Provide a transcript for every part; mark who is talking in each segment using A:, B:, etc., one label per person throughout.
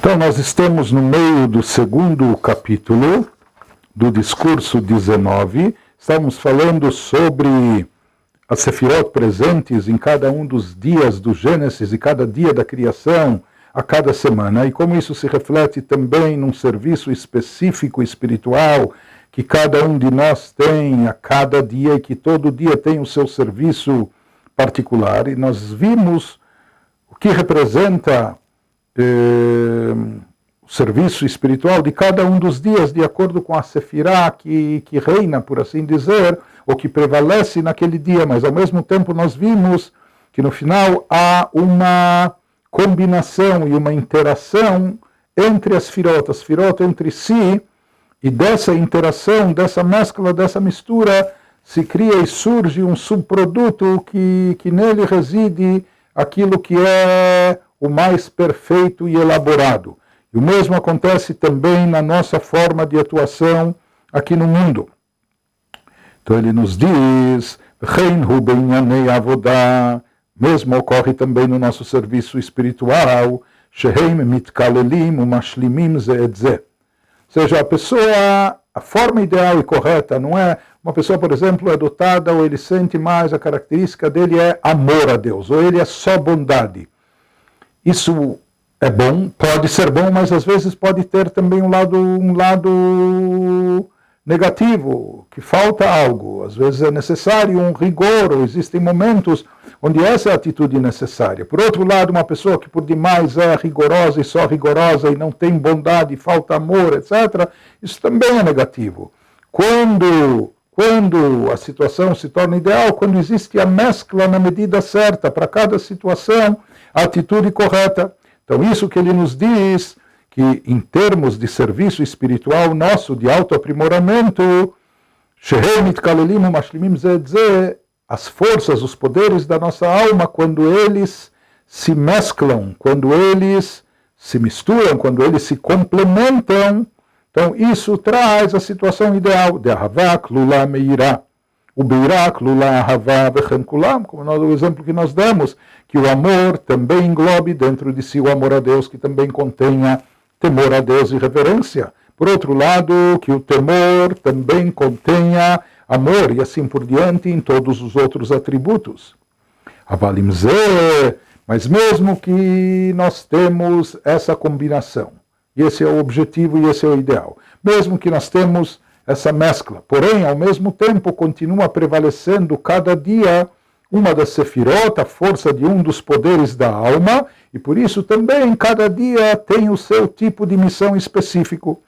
A: Então, nós estamos no meio do segundo capítulo do discurso 19. Estamos falando sobre as sefirot presentes em cada um dos dias do Gênesis e cada dia da criação, a cada semana, e como isso se reflete também num serviço específico espiritual que cada um de nós tem a cada dia e que todo dia tem o seu serviço particular. E nós vimos o que representa o serviço espiritual de cada um dos dias, de acordo com a sefirá que reina, por assim dizer, ou que prevalece naquele dia, mas ao mesmo tempo nós vimos que no final há uma combinação e uma interação entre as sefirot entre si, e dessa interação, dessa mescla, dessa mistura, se cria e surge um subproduto que nele reside aquilo que é o mais perfeito e elaborado. E o mesmo acontece também na nossa forma de atuação aqui no mundo. Então ele nos diz, mesmo ocorre também no nosso serviço espiritual, ou seja, a forma ideal e correta não é uma pessoa, por exemplo, é dotada ou ele sente mais, a característica dele é amor a Deus, ou ele é só bondade. Isso é bom, pode ser bom, mas às vezes pode ter também um lado negativo, que falta algo. Às vezes é necessário um rigor, ou existem momentos onde essa é a atitude necessária. Por outro lado, uma pessoa que por demais é rigorosa e só rigorosa e não tem bondade, falta amor, etc., isso também é negativo. Quando a situação se torna ideal, quando existe a mescla na medida certa para cada situação, a atitude correta. Então isso que ele nos diz, que em termos de serviço espiritual nosso, de autoaprimoramento, as forças, os poderes da nossa alma, quando eles se mesclam, quando eles se misturam, quando eles se complementam, então isso traz a situação ideal de Ahavá, Lula, Meirá. O Beirak, Lula, Ahavá, Bechem Kulam, como o exemplo que nós damos, que o amor também englobe dentro de si o amor a Deus, que também contenha temor a Deus e reverência. Por outro lado, que o temor também contenha amor, e assim por diante, em todos os outros atributos. Avalimzé, mas mesmo que nós temos essa combinação, e esse é o objetivo e esse é o ideal, mesmo que nós temos essa mescla, porém, ao mesmo tempo, continua prevalecendo cada dia uma das sefirot, a força de um dos poderes da alma, e por isso também cada dia tem o seu tipo de missão específico.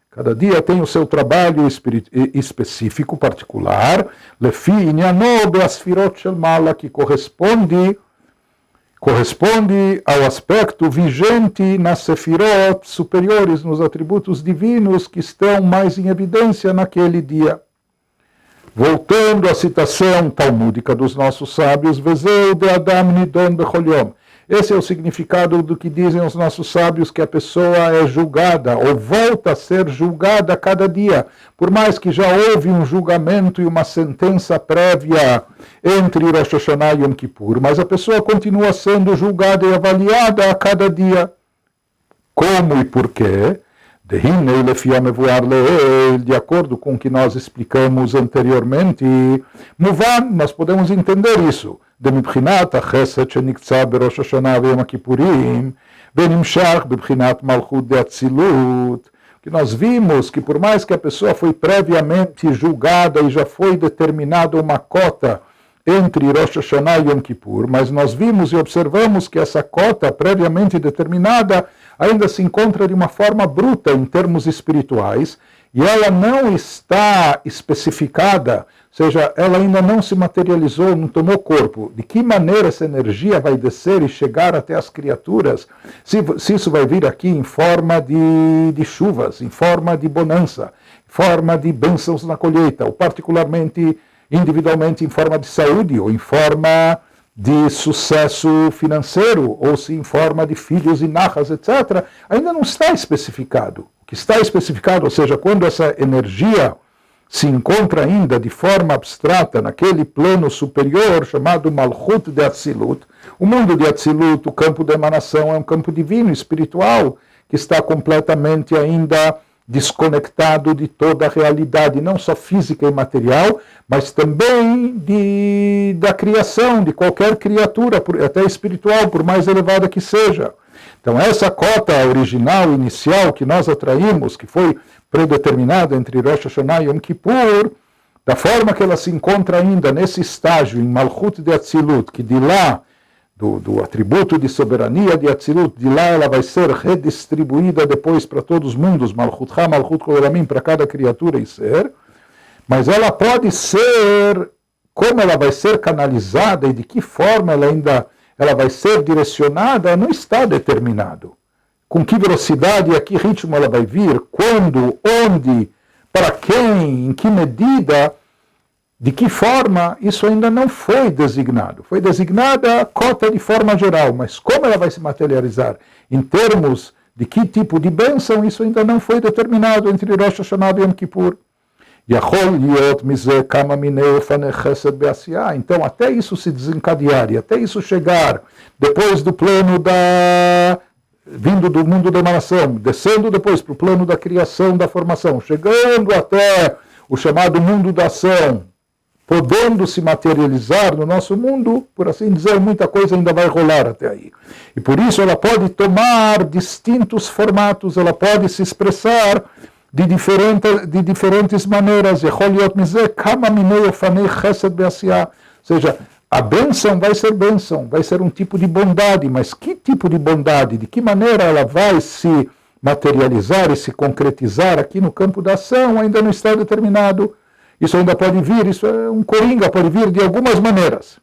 A: Cada dia tem o seu trabalho específico, particular, que corresponde ao aspecto vigente nas sefirot superiores, nos atributos divinos que estão mais em evidência naquele dia. Voltando à citação talmúdica dos nossos sábios, Vezeu de Adam Nidon Bechol Yom. Esse é o significado do que dizem os nossos sábios, que a pessoa é julgada, ou volta a ser julgada a cada dia. Por mais que já houve um julgamento e uma sentença prévia entre Rosh Hashanah e Yom Kippur, mas a pessoa continua sendo julgada e avaliada a cada dia. Como e por quê? De acordo com o que nós explicamos anteriormente, nós podemos entender isso. דמבחינת החסד שנקצה בראש השנה ויום הכיפורים ונמשך בבחינת מלכות דאצילות, que nós vimos que por mais que a pessoa foi previamente julgada e já foi determinada uma cota entre Rosh Hashanah e Yom Kippur, mas nós vimos e observamos que essa cota previamente determinada ainda se encontra de uma forma bruta em termos espirituais, e ela não está especificada, ou seja, ela ainda não se materializou, não tomou corpo. De que maneira essa energia vai descer e chegar até as criaturas? Se isso vai vir aqui em forma de chuvas, em forma de bonança, em forma de bênçãos na colheita, ou particularmente, individualmente, em forma de saúde, ou em forma de sucesso financeiro, ou se em forma de filhos e nachas, etc., ainda não está especificado. O que está especificado, ou seja, quando essa energia se encontra ainda de forma abstrata naquele plano superior chamado Malchut de Atzilut. O mundo de Atzilut, o campo da emanação, é um campo divino, espiritual, que está completamente ainda desconectado de toda a realidade, não só física e material, mas também da criação, de qualquer criatura, até espiritual, por mais elevada que seja. Então essa cota original, inicial, que nós atraímos, que foi predeterminada entre Rosh Hashanah e Yom Kippur, da forma que ela se encontra ainda nesse estágio, em Malchut de Atzilut, que de lá, do atributo de soberania de Atzilut, de lá ela vai ser redistribuída depois para todos os mundos, Malchut Ha, Malchut Kol Olamim, para cada criatura e ser, mas ela pode ser, como ela vai ser canalizada e de que forma ela vai ser direcionada, não está determinado. Com que velocidade e a que ritmo ela vai vir, quando, onde, para quem, em que medida, de que forma, isso ainda não foi designado. Foi designada a cota de forma geral, mas como ela vai se materializar em termos de que tipo de bênção, isso ainda não foi determinado entre Rosh Hashanah e Yom Kippur. Então, até isso se desencadear e até isso chegar, depois do plano vindo do mundo da emanação, descendo depois para o plano da criação, da formação, chegando até o chamado mundo da ação, podendo se materializar no nosso mundo, por assim dizer, muita coisa ainda vai rolar até aí. E por isso ela pode tomar distintos formatos, ela pode se expressar de diferentes maneiras. Ou seja, a bênção, vai ser um tipo de bondade, mas que tipo de bondade? De que maneira ela vai se materializar e se concretizar aqui no campo da ação ainda não está determinado. Isso ainda pode vir, isso é um coringa, pode vir de algumas maneiras.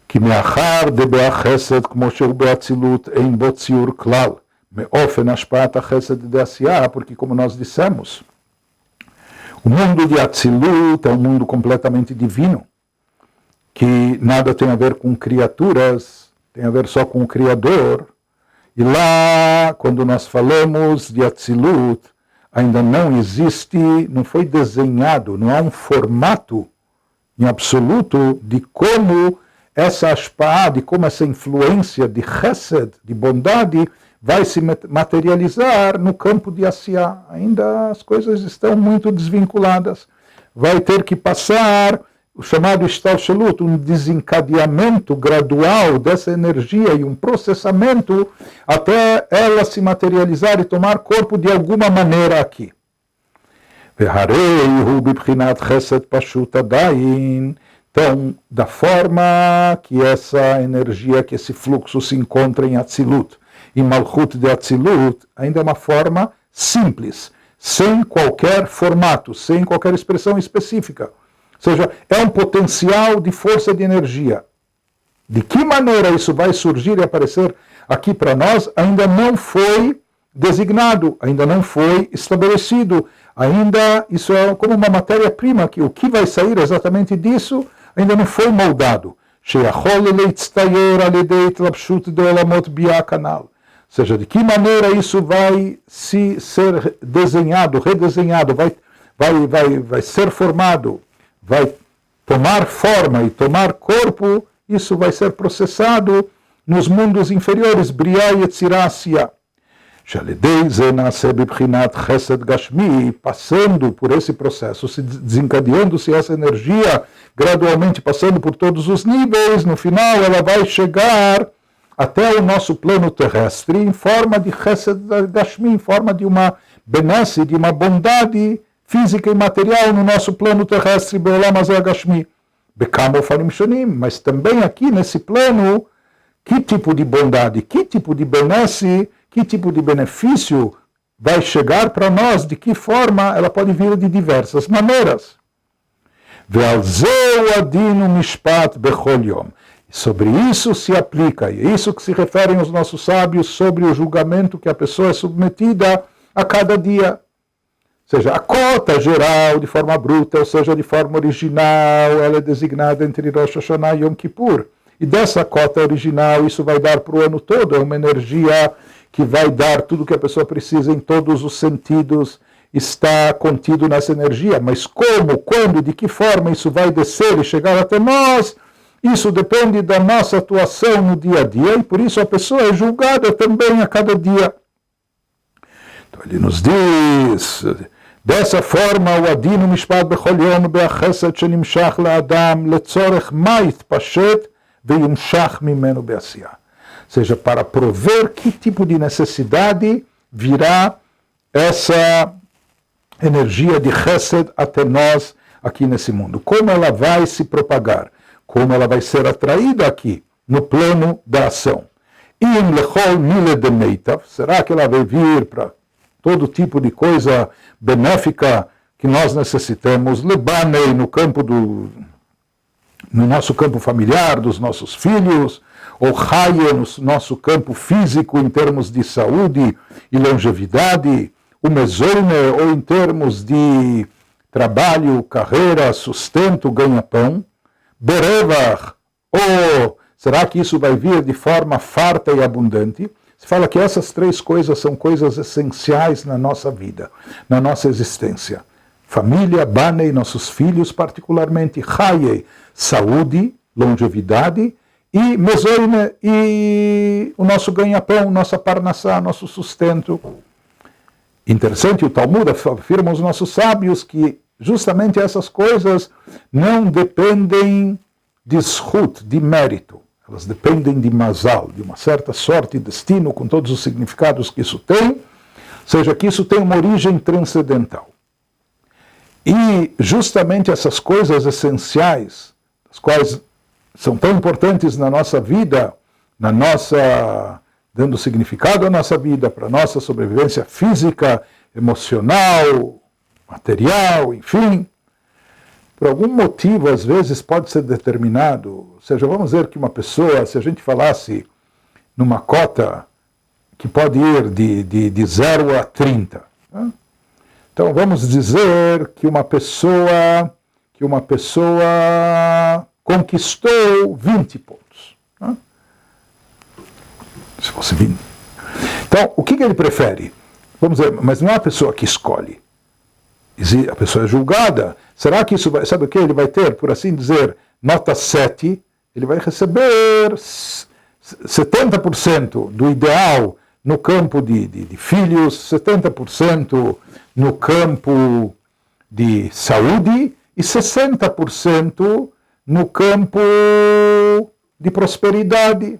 A: כי מאחר דבעה חסד כמו שהוא באצילות אין בו ציור כלל, מאופן השפעת החסד דעשייה, porque como nós dissemos, o mundo de Atzilut é um mundo completamente divino, que nada tem a ver com criaturas, tem a ver só com o Criador. E lá, quando nós falamos de Atzilut, ainda não existe, não foi desenhado, não há um formato em absoluto de como essa ashpa'ah, de como essa influência de chesed, de bondade, vai se materializar no campo de Asiyah. Ainda as coisas estão muito desvinculadas. Vai ter que passar o chamado Ishtalshelut, um desencadeamento gradual dessa energia e um processamento até ela se materializar e tomar corpo de alguma maneira aqui. Então, da forma que essa energia, que esse fluxo se encontra em Atzilut, em Malchut de Atzilut, ainda é uma forma simples, sem qualquer formato, sem qualquer expressão específica. Ou seja, é um potencial de força de energia. De que maneira isso vai surgir e aparecer aqui para nós, ainda não foi designado, ainda não foi estabelecido. Ainda isso é como uma matéria-prima, que o que vai sair exatamente disso ainda não foi moldado. Ou seja, de que maneira isso vai ser desenhado, redesenhado, vai ser formado, vai tomar forma e tomar corpo, isso vai ser processado nos mundos inferiores, Briah e Yetzirah Asiyah. Passando por esse processo, se desencadeando-se essa energia, gradualmente passando por todos os níveis, no final ela vai chegar até o nosso plano terrestre em forma de Chesed Gashmi, em forma de uma benesse, de uma bondade física e material no nosso plano terrestre, Be'olam Hazeh Gashmi, Bekamo Farim Shonim, mas também aqui nesse plano, que tipo de bondade, que tipo de benesse, que tipo de benefício vai chegar para nós, de que forma ela pode vir de diversas maneiras. Ve'al zeu adinu mishpat bechol yom. Sobre isso se aplica, e é isso que se referem os nossos sábios sobre o julgamento que a pessoa é submetida a cada dia. Seja a cota geral de forma bruta, ou seja, de forma original, ela é designada entre Rosh Hashanah e Yom Kippur. E dessa cota original, isso vai dar para o ano todo, é uma energia que vai dar tudo que a pessoa precisa em todos os sentidos, está contido nessa energia. Mas como, quando, de que forma isso vai descer e chegar até nós, isso depende da nossa atuação no dia a dia, e por isso a pessoa é julgada também a cada dia. Então ele nos diz, dessa forma, o adino mishpat bechol yom be'achesed shenimshach le'adam letzorech ma yitpashet ve'yimshach mimenu be'asiyah. Ou seja, para prover que tipo de necessidade virá essa energia de chesed até nós aqui nesse mundo. Como ela vai se propagar? Como ela vai ser atraída aqui, no plano da ação. Im lechol mile de meitav, será que ela vai vir para todo tipo de coisa benéfica que nós necessitamos? Lebanei no nosso campo familiar, dos nossos filhos, ou Haye no nosso campo físico, em termos de saúde e longevidade, o Mezoine, ou em termos de trabalho, carreira, sustento, ganha-pão, Berevach, ou será que isso vai vir de forma farta e abundante? Se fala que essas três coisas são coisas essenciais na nossa vida, na nossa existência. Família, Banei, nossos filhos particularmente, Haye, saúde, longevidade, e Mezoine, e o nosso ganha-pão, nossa parnassá, nosso sustento. Interessante, o Talmud afirma os nossos sábios que justamente essas coisas não dependem de zhut, de mérito. Elas dependem de mazal, de uma certa sorte e destino, com todos os significados que isso tem, ou seja, que isso tem uma origem transcendental. E justamente essas coisas essenciais, as quais são tão importantes na nossa vida, dando significado à nossa vida, para a nossa sobrevivência física, emocional, material, enfim, por algum motivo, às vezes, pode ser determinado, ou seja, vamos dizer que uma pessoa, se a gente falasse numa cota que pode ir de 0 a 30, né? Então vamos dizer que uma pessoa conquistou 20 pontos. Né? Se fosse 20. Então, o que ele prefere? Vamos dizer, mas não é a pessoa que escolhe. A pessoa é julgada. Será que isso vai, sabe o que? Ele vai ter, por assim dizer, nota 7, ele vai receber 70% do ideal no campo de filhos, 70% no campo de saúde e 60% no campo de prosperidade.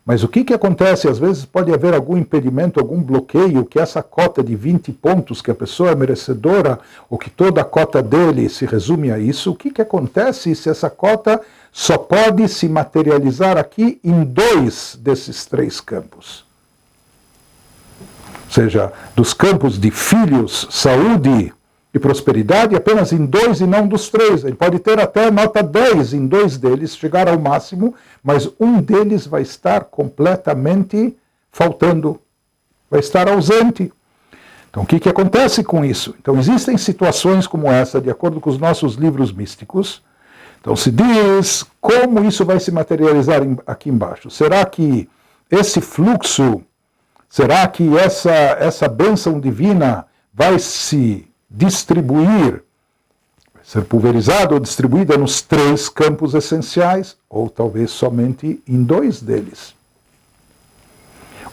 A: Mas o que acontece? Às vezes pode haver algum impedimento, algum bloqueio, que essa cota de 20 pontos que a pessoa é merecedora, ou que toda a cota dele se resume a isso. O que acontece se essa cota só pode se materializar aqui em 2 desses 3 campos? Ou seja, dos campos de filhos, saúde e prosperidade, apenas em 2 e não dos 3. Ele pode ter até nota 10 em 2 deles, chegar ao máximo, mas um deles vai estar completamente faltando, vai estar ausente. Então, o que acontece com isso? Então, existem situações como essa, de acordo com os nossos livros místicos. Então, se diz como isso vai se materializar aqui embaixo. Será que esse fluxo, será que essa bênção divina vai se distribuir, vai ser pulverizada ou distribuída nos 3 campos essenciais, ou talvez somente em 2 deles?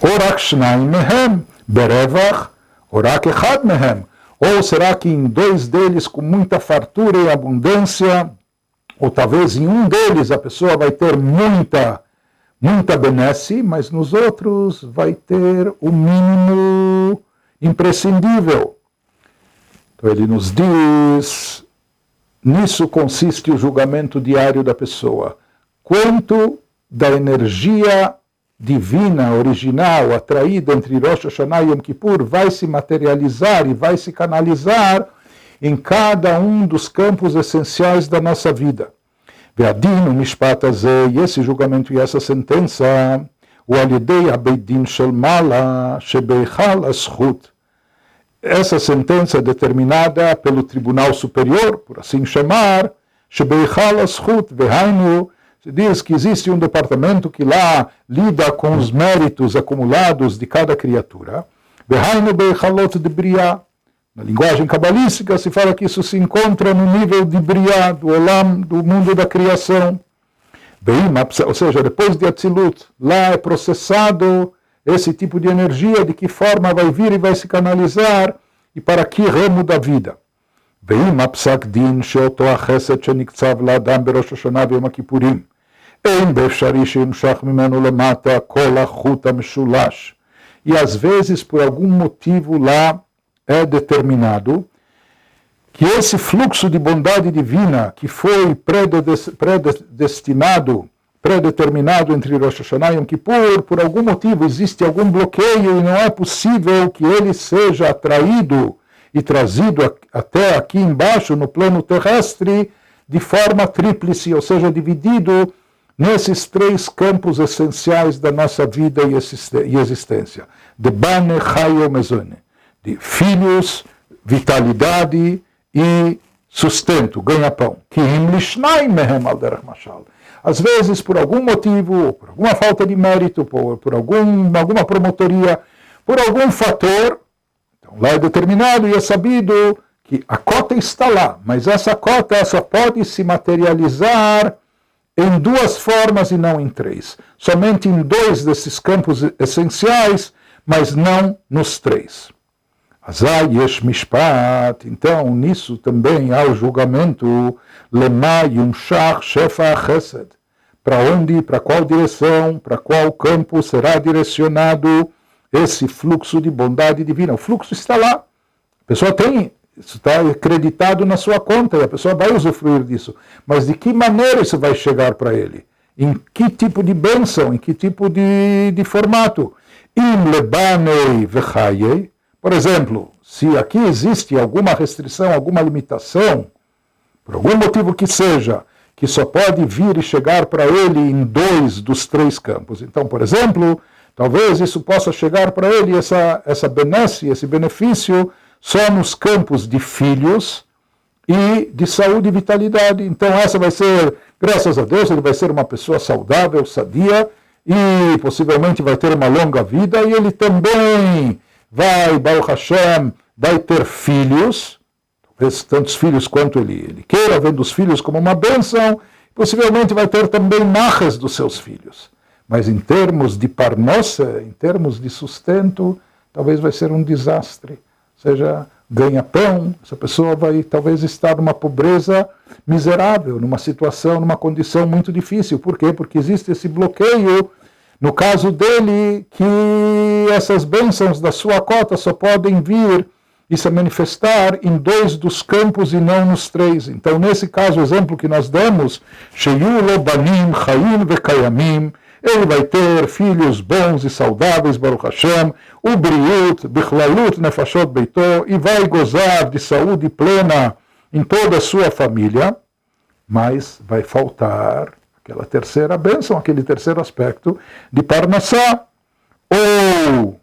A: Orak shnaim mehem, berevach, orak echad mehem. Ou será que em 2 deles, com muita fartura e abundância, ou talvez em um deles a pessoa vai ter muita benesse, mas nos outros vai ter o mínimo imprescindível. Então ele nos diz, nisso consiste o julgamento diário da pessoa. Quanto da energia divina, original, atraída entre Rosh Hashanah e Yom Kippur vai se materializar e vai se canalizar em cada um dos campos essenciais da nossa vida. Ve'adin u'mishpat hazeh, e esse julgamento e essa sentença, o alidei abeidin shel mala shebeichal azchut. Essa sentença é determinada pelo Tribunal Superior, por assim chamar, shebeichal azchut, vehainu, se diz que existe um departamento que lá lida com os méritos acumulados de cada criatura, vehainu beichalot de briah, Na linguagem cabalística se fala que isso se encontra no nível de Briá, do Olam, do mundo da criação. Ou seja, depois de Atzilut, lá é processado esse tipo de energia, de que forma vai vir e vai se canalizar, e para que ramo da vida. ואם הפסק דין שאותו החסד שנקצב לאדם בראש השנה ויום הכיפורים, אין באפשרי שימשך ממנו למטה כל החוט המשולש. E às vezes, por algum motivo lá, é determinado que esse fluxo de bondade divina que foi predeterminado entre Rosh Hashanah e Yom Kippur, por algum motivo existe algum bloqueio e não é possível que ele seja atraído e trazido até aqui embaixo, no plano terrestre, de forma tríplice, ou seja, dividido nesses três campos essenciais da nossa vida e existência. De Bane, Chayo, Mezone. De filhos, vitalidade e sustento, ganha-pão. Às vezes, por algum motivo, por alguma falta de mérito, por alguma promotoria, por algum fator, então lá é determinado e é sabido que a cota está lá, mas essa cota só pode se materializar em duas formas e não em três. Somente em dois desses campos essenciais, mas não nos três. Azai yesh mishpat, então nisso também há o julgamento, lema yumshach shefa chesed, para onde, para qual direção, para qual campo será direcionado esse fluxo de bondade divina. O fluxo está lá, a pessoa tem, isso está acreditado na sua conta, e a pessoa vai usufruir disso, mas de que maneira isso vai chegar para ele? Em que tipo de bênção, em que tipo de formato? Im lebanei vechayei. Por exemplo, se aqui existe alguma restrição, alguma limitação, por algum motivo que seja, que só pode vir e chegar para ele em dois dos três campos. Então, por exemplo, talvez isso possa chegar para ele, essa benesse, esse benefício, só nos campos de filhos e de saúde e vitalidade. Então, essa vai ser, graças a Deus, ele vai ser uma pessoa saudável, sadia, e possivelmente vai ter uma longa vida, e ele também vai, Baruch Hashem, vai ter filhos, talvez tantos filhos quanto ele queira, vendo os filhos como uma bênção, possivelmente vai ter também nachas dos seus filhos. Mas em termos de parnossa, em termos de sustento, talvez vai ser um desastre. Ou seja, ganha pão, essa pessoa vai talvez estar numa pobreza miserável, numa situação, numa condição muito difícil. Por quê? Porque existe esse bloqueio, no caso dele, que essas bênçãos da sua cota só podem vir e se manifestar em dois dos campos e não nos três. Então, nesse caso, o exemplo que nós damos, Sheyu lo banim chayim vekayamim, ele vai ter filhos bons e saudáveis, Baruch Hashem, o briut, bichlalut nefashot beito, e vai gozar de saúde plena em toda a sua família, mas vai faltar aquela terceira bênção, aquele terceiro aspecto de parnassá. Ou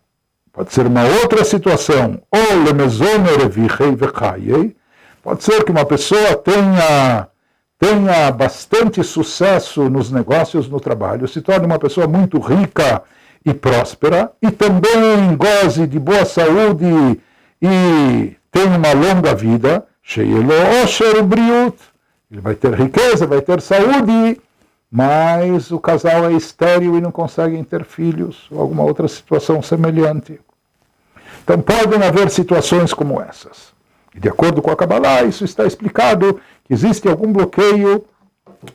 A: pode ser uma outra situação, ou lemezone revichei vechayei, pode ser que uma pessoa tenha bastante sucesso nos negócios, no trabalho, se torne uma pessoa muito rica e próspera, e também goze de boa saúde e tenha uma longa vida, ele vai ter riqueza, vai ter saúde, mas o casal é estéril e não conseguem ter filhos, ou alguma outra situação semelhante. Então podem haver situações como essas. E de acordo com a Kabbalah, isso está explicado, que existe algum bloqueio,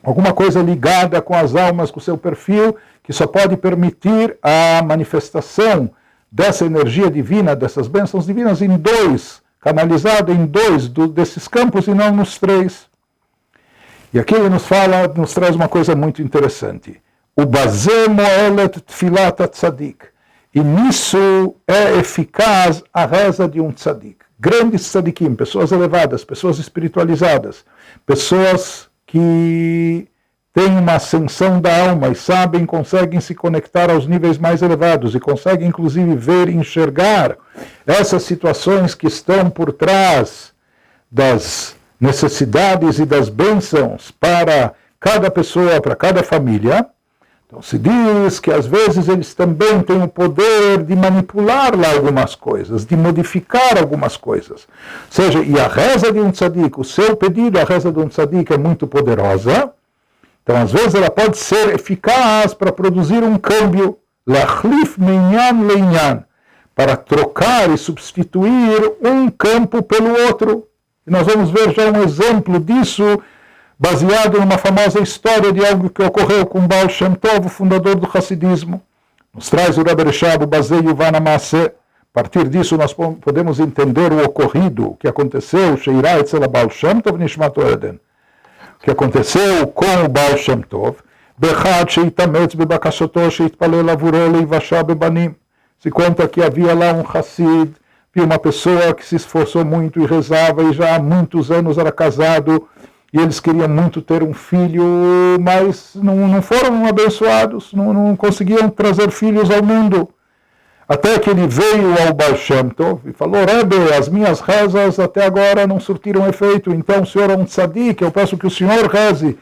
A: alguma coisa ligada com as almas, com o seu perfil, que só pode permitir a manifestação dessa energia divina, dessas bênçãos divinas, em dois, canalizado em dois desses campos e não nos três. E aqui ele nos traz uma coisa muito interessante. O Bazé Moelet Tfilat Tzadik. E nisso é eficaz a reza de um tzadik. Grandes tzadikim, pessoas elevadas, pessoas espiritualizadas, pessoas que têm uma ascensão da alma e sabem, conseguem se conectar aos níveis mais elevados e conseguem inclusive ver e enxergar essas situações que estão por trás das necessidades e das bênçãos para cada pessoa, para cada família. Então se diz que às vezes eles também têm o poder de manipular lá algumas coisas, de modificar algumas coisas. Ou seja, e a reza de um tzadik, o seu pedido, a reza de um tzadik é muito poderosa. Então às vezes ela pode ser eficaz para produzir um câmbio, lachlif minyan leinyan, para trocar e substituir um campo pelo outro. E nós vamos ver já um exemplo disso, baseado numa famosa história de algo que ocorreu com Baal Shem Tov, o fundador do Hassidismo. Nos traz o Rebbe Reshab, o Bazei Yuvan HaMaaseh. A partir disso nós podemos entender o ocorrido, o que aconteceu, Sheirah etzel Baal Shem Tov Nishmato Eden. O que aconteceu com o Baal Shem Tov, Bechad sheitametz bebakashoto sheitpalel avuro leivashah bebanim. Se conta que havia lá um Hassid, havia uma pessoa que se esforçou muito e rezava, e já há muitos anos era casado, e eles queriam muito ter um filho, mas não foram abençoados, não conseguiam trazer filhos ao mundo. Até que ele veio ao Baal Shem Tov e falou: Rebbe, as minhas rezas até agora não surtiram efeito, então o senhor é um tzadik, eu peço que o senhor reze,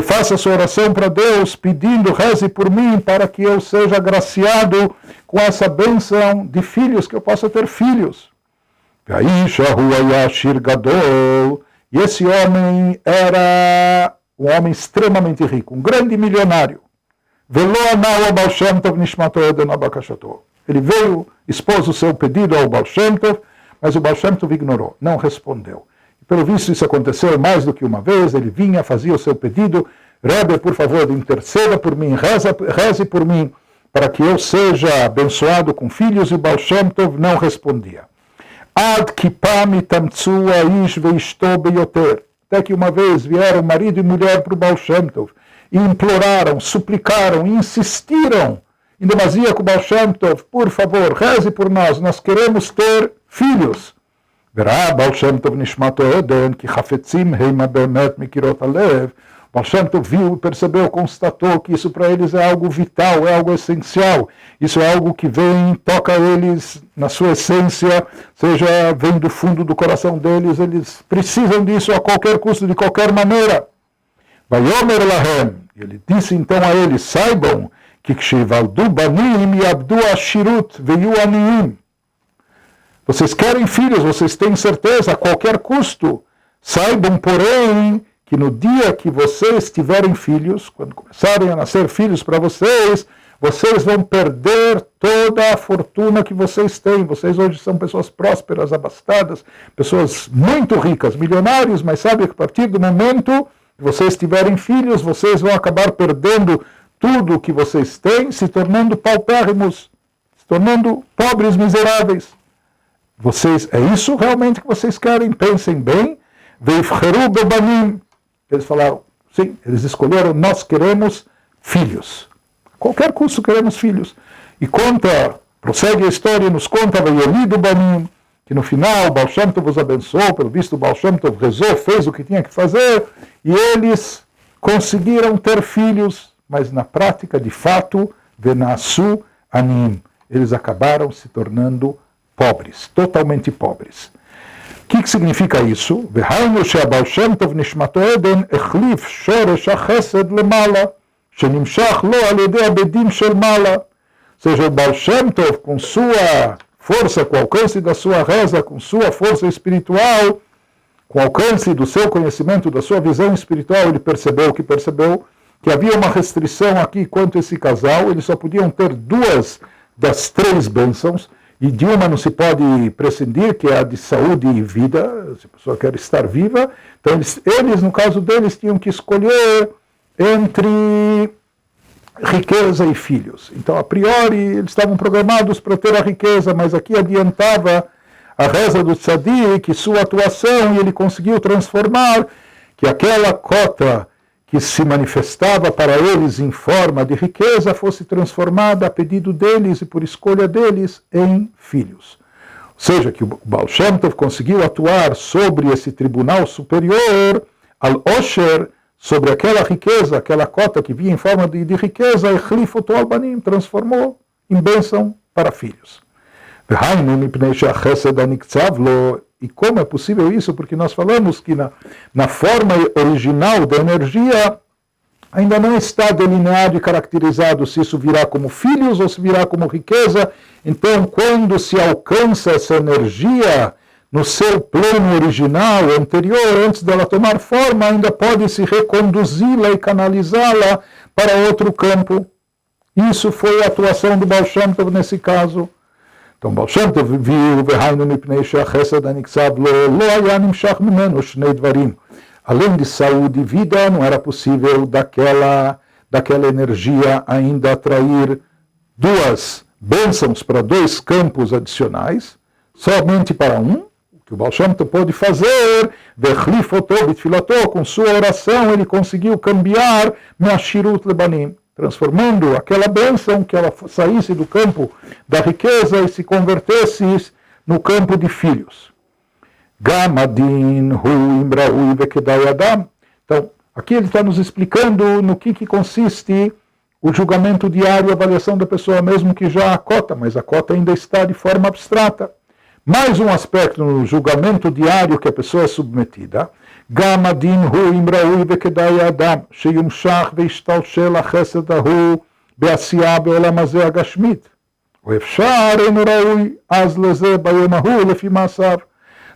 A: faça sua oração para Deus, pedindo, reze por mim, para que eu seja agraciado com essa bênção de filhos, que eu possa ter filhos. E esse homem era um homem extremamente rico, um grande milionário. Ele veio, expôs o seu pedido ao Baal Shem Tov, mas o Baal Shem Tov ignorou, não respondeu. E pelo visto isso aconteceu mais do que uma vez, ele vinha, fazia o seu pedido: Rebbe, por favor, interceda por mim, reze por mim, para que eu seja abençoado com filhos, e o Baal Shem Tov não respondia. Ad kipam itamtsu aish veishto beyoter. Até que uma vez vieram marido e mulher para o Baal Shem Tov e imploraram, suplicaram, insistiram em demasia com o Baal Shem Tov: por favor, reze por nós queremos ter filhos. Verá Baal Shem Tov nishmato eden ki chafetzim heima bemet mikirot alev. Baal Shem Tov viu, percebeu, constatou que isso para eles é algo vital, é algo essencial. Isso é algo que vem, toca eles na sua essência, seja, vem do fundo do coração deles, eles precisam disso a qualquer custo, de qualquer maneira. Vayomer lahem, ele disse então a eles: saibam que kshivaldu banim yabdu ashirut veyu aniim. Vocês querem filhos, vocês têm certeza, a qualquer custo. Saibam, porém, que no dia que vocês tiverem filhos, quando começarem a nascer filhos para vocês, vocês vão perder toda a fortuna que vocês têm. Vocês hoje são pessoas prósperas, abastadas, pessoas muito ricas, milionários, mas sabe que a partir do momento que vocês tiverem filhos, vocês vão acabar perdendo tudo o que vocês têm, se tornando paupérrimos, se tornando pobres, miseráveis. Vocês, é isso realmente que vocês querem? Pensem bem. Veifcheru bebanim. Eles falaram, sim, eles escolheram: nós queremos filhos. A qualquer custo queremos filhos. E conta, prossegue a história e nos conta, Vayolidu banim, que no final o Baal Shem Tov os abençoou, pelo visto o Baal Shem Tov rezou, fez o que tinha que fazer, e eles conseguiram ter filhos, mas na prática, de fato, venasu anim, eles acabaram se tornando pobres, totalmente pobres. O que significa isso? Vehainu she'Baal Shem Tov nishmato eden echlif shoresh hachesed lemala, shenimshach lo al yedei abedim shel mala. Ou seja, o Baal Shem Tov, com sua força, com o alcance da sua reza, com sua força espiritual, com o alcance do seu conhecimento, da sua visão espiritual, ele percebeu que havia uma restrição aqui quanto a esse casal, eles só podiam ter 2 das 3 bênçãos, e de uma não se pode prescindir, que é a de saúde e vida, se a pessoa quer estar viva. Então eles, no caso deles, tinham que escolher entre riqueza e filhos. Então, a priori, eles estavam programados para ter a riqueza, mas aqui adiantava a reza do tzadik, sua atuação, e ele conseguiu transformar que aquela cota que se manifestava para eles em forma de riqueza fosse transformada a pedido deles e por escolha deles em filhos. Ou seja, que o Baal Shem Tov conseguiu atuar sobre esse tribunal superior, al-Osher, sobre aquela riqueza, aquela cota que vinha em forma de riqueza, e transformou em bênção para filhos. E como é possível isso? Porque nós falamos que na forma original da energia, ainda não está delineado e caracterizado se isso virá como filhos ou se virá como riqueza. Então, quando se alcança essa energia no seu plano original, anterior, antes dela tomar forma, ainda pode se reconduzi-la e canalizá-la para outro campo. Isso foi a atuação do Baal Shem Tov nesse caso. Então, Baal Shem Tov viu, והיינו מפני שהחסד הנקצב לו, לא היה נמשך ממנו שני דברים. Além de saúde e vida, não era possível daquela energia ainda atrair duas bênçãos para dois campos adicionais, somente para um. O que o Baal Shem Tov pôde fazer, com sua oração, ele conseguiu cambiar Me'ashirut lebanim, transformando aquela bênção, que ela saísse do campo da riqueza e se convertesse no campo de filhos. Gamadin hu imraui vekedai adam. Então, aqui ele está nos explicando no que consiste o julgamento diário, a avaliação da pessoa, mesmo que já a cota, mas a cota ainda está de forma abstrata. Mais um aspecto no julgamento diário que a pessoa é submetida. Gamadin hu imraui vekedai adam, sheyumshach veishtalshel achesed ahu be'asiyah be'olam hazeh hagashmit. U'efshar en raui az lezeh bayom ahu lefi ma'asav.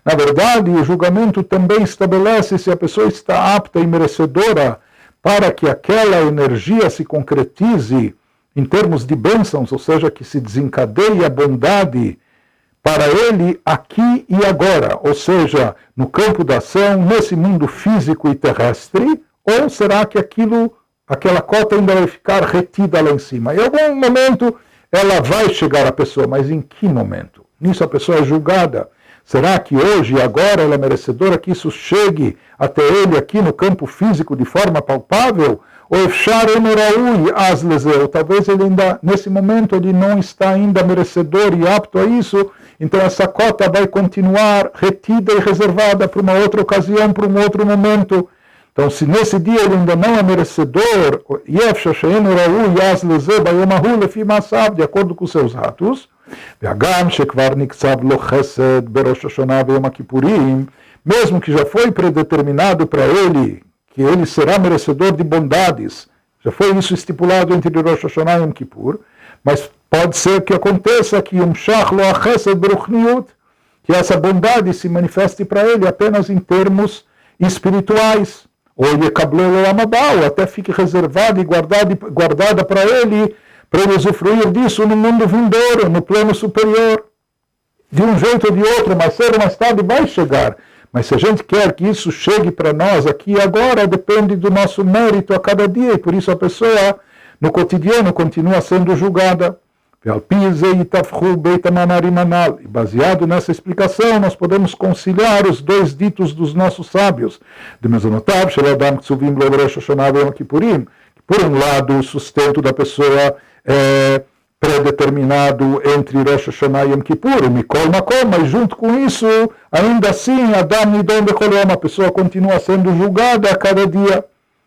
A: Na verdade, o julgamento também estabelece se a pessoa está apta e merecedora para que aquela energia se concretize em termos de bênçãos, ou seja, que se desencadeie a bondade para ele aqui e agora, ou seja, no campo da ação, nesse mundo físico e terrestre, ou será que aquela cota ainda vai ficar retida lá em cima? Em algum momento ela vai chegar à pessoa, mas em que momento? Nisso a pessoa é julgada. Será que hoje e agora ela é merecedora que isso chegue até ele aqui no campo físico de forma palpável? Ou talvez ele ainda, nesse momento, ele não está ainda merecedor e apto a isso, então essa cota vai continuar retida e reservada para uma outra ocasião, para um outro momento. Então, se nesse dia ele ainda não é merecedor, de acordo com seus atos, mesmo que já foi predeterminado para ele, que ele será merecedor de bondades, já foi isso estipulado entre Rosh Hashanah e Yom Kippur, mas pode ser que aconteça que que essa bondade se manifeste para ele apenas em termos espirituais, ou até fique reservada e guardada para ele usufruir disso no mundo vindouro, no plano superior, de um jeito ou de outro, mais cedo ou mais tarde vai chegar. Mas se a gente quer que isso chegue para nós aqui e agora, depende do nosso mérito a cada dia, e por isso a pessoa, no cotidiano, continua sendo julgada. E baseado nessa explicação, nós podemos conciliar os dois ditos dos nossos sábios. Por um lado, o sustento da pessoa é predeterminado entre Rosh Hashanah e Yom Kippur, Mikol Makom, mas junto com isso, ainda assim, Adam Nidon Becholom, a pessoa continua sendo julgada a cada dia.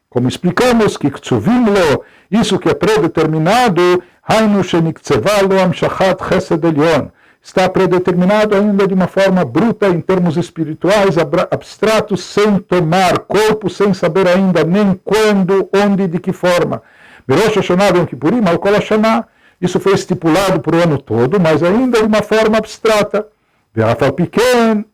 A: Como explicamos, que Ksuvim Lo, isso que é predeterminado, Hainu Sheniktseva Lo Amshachat Chesed Elyon, está predeterminado ainda de uma forma bruta em termos espirituais, abstratos, sem tomar corpo, sem saber ainda nem quando, onde e de que forma. Rosh Hashanah Yom Kippurim, Al Kol Hashanah, isso foi estipulado para o ano todo, mas ainda de uma forma abstrata.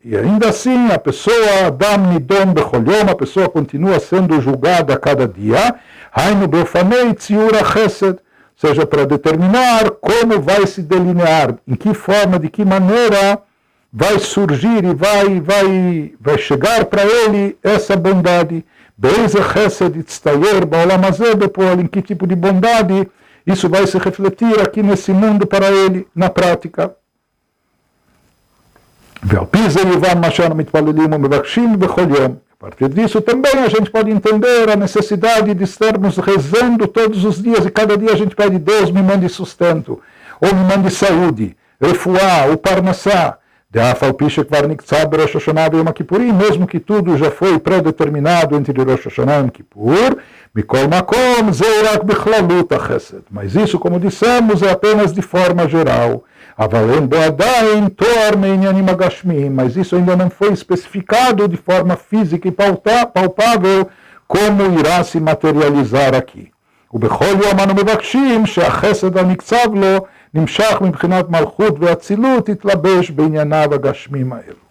A: E ainda assim, a pessoa, Adam Nidon Bechol Yom, a pessoa continua sendo julgada a cada dia, Hainu Beofanei Tziura Chesed, ou seja, para determinar como vai se delinear, em que forma, de que maneira vai surgir e vai chegar para ele essa bondade. Beize Chesed Tztayer Ba'olam Hazeh Bepol, em que tipo de bondade isso vai se refletir aqui nesse mundo para ele, na prática. A partir disso também a gente pode entender a necessidade de estarmos rezando todos os dias, e cada dia a gente pede: Deus me mande sustento, ou me mande saúde, refuá, ou parnassá, mesmo que tudo já foi predeterminado entre Rosh Hashanah e Yom Kippur, mas isso, como dissemos, é apenas de forma geral. Mas isso ainda não foi especificado de forma física e palpável como irá se materializar aqui. ובכל יום אנו מבקשים שהחסד הנקצב לו נמשך מבחינת מלכות ואצילות יתלבש בענייניו הגשמים האלו.